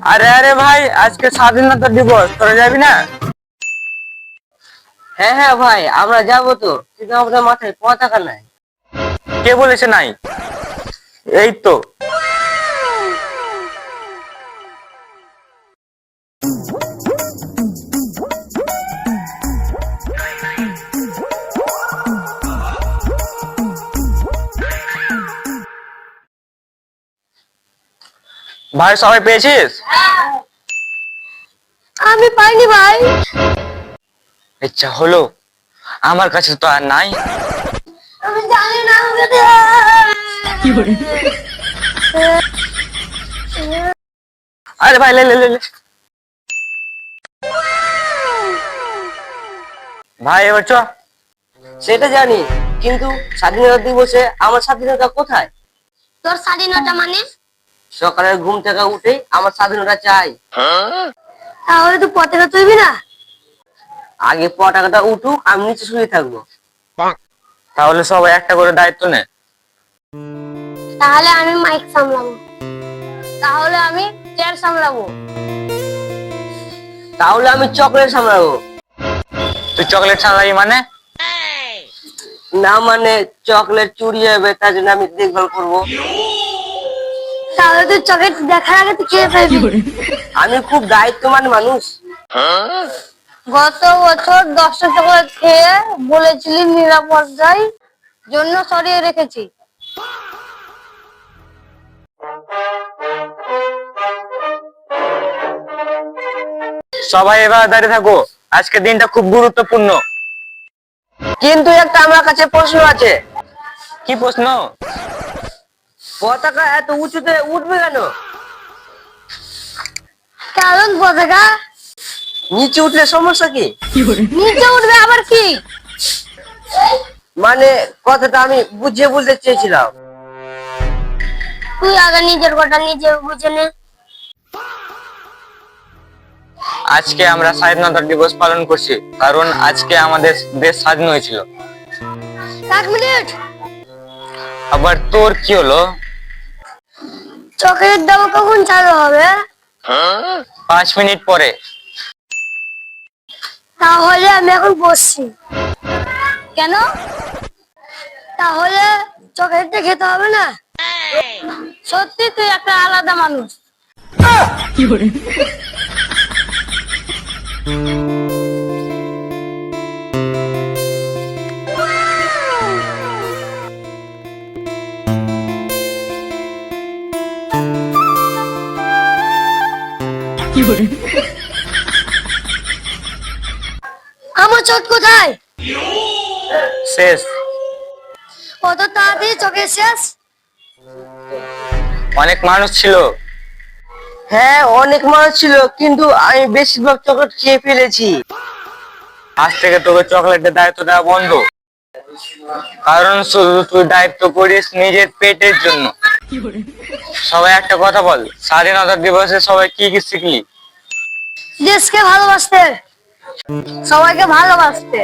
আরে আরে ভাই, আজকে স্বাধীনতা দিবস, তোরা যাবি না? হ্যাঁ হ্যাঁ ভাই, আমরা যাবো তো, কিন্তু আমাদের মাথায় পতাকা নাই। কে বলেছে নাই? এই তো। ভাই, সবাই পেয়েছিস? আমি পাইনি ভাই। ইচ্ছা হলো, আমার কাছে তো আর নাই। আমি জানি না। আরে ভাই, লে লে লে লে। ভাই এবার চ। সেটা জানি, কিন্তু স্বাধীনতা দিবসে আমার স্বাধীনতা কোথায়? তোর স্বাধীনতা মানে? সকালে ঘুম থেকে উঠেই আমার স্বাধীনতা চাই। তাহলে তুই পতাকা তুলবি না? আগে পতাকাটা উঠুক, আমি নিচে শুয়ে থাকবো। তাহলে সবাই একটা করে দায়িত্ব নে। তাহলে আমি মাইক সামলাবো। তাহলে আমি চেয়ার সামলাবো। তাহলে আমি চকলেট সামলাবো। তুই চকলেট সামলাবি মানে? না মানে, চকলেট চুরি হবে, তার জন্য আমি দেখভাল করবো। তাহলে তুই চকলেট দেখার আগে তুই খেয়ে ফেলবি। আমি খুব দায়িত্ববান মানুষ। গত বছর 10টা চকলেট খেয়ে বলেছিলি নিরাপত্তার জন্য সরিয়ে রেখেছি। সবাই এবার দাঁড়িয়ে থাকো, আজকে দিনটা খুব গুরুত্বপূর্ণ। কিন্তু একটা আমার কাছে প্রশ্ন আছে। কি প্রশ্ন? পতাকা এত উঁচুতে উঠবে কেন? কারণ পতাকা নিচে উঠলে সমস্যা কি? নিচে উঠবে আবার কি? মানে, কথাটা আমি বুঝিয়ে বলতে চেয়েছিলাম। তুই আগে নিজের কথা নিজে বুঝে নে। আজকে আমরা স্বাধীনতা দিবস পালন করছি, কারণ আজকে আমাদের দেশ স্বাধীন হয়েছিল। 1 মিনিট। আবার তোর কি হলো? চকের দাম কখন চালু হবে? 5 মিনিট পরে। তাহলে আমি এখন বসছি। কেন? তাহলে চকলেটটা খেতে হবে না? সত্যি তুই একটা আলাদা মানুষ। আমার চোট কোথায়? শেষ। কত তাড়াতাড়ি চোখের শেষ। অনেক মানুষ ছিল। হ্যাঁ, অনেক মানুষ ছিল, কিন্তু আমি বেশিরভাগ চকলেট খেয়ে ফেলেছি। আজ থেকে তোকে চকলেটের দায়িত্ব দেওয়া বন্ধ, কারণ শুধু তুই দায়িত্ব করিস নিজের পেটের জন্য। সবাই একটা কথা বল, স্বাধীনতা দিবসে সবাই কি কি শিখলি? দেশকে ভালোবাসতে, সবাইকে ভালোবাসতে।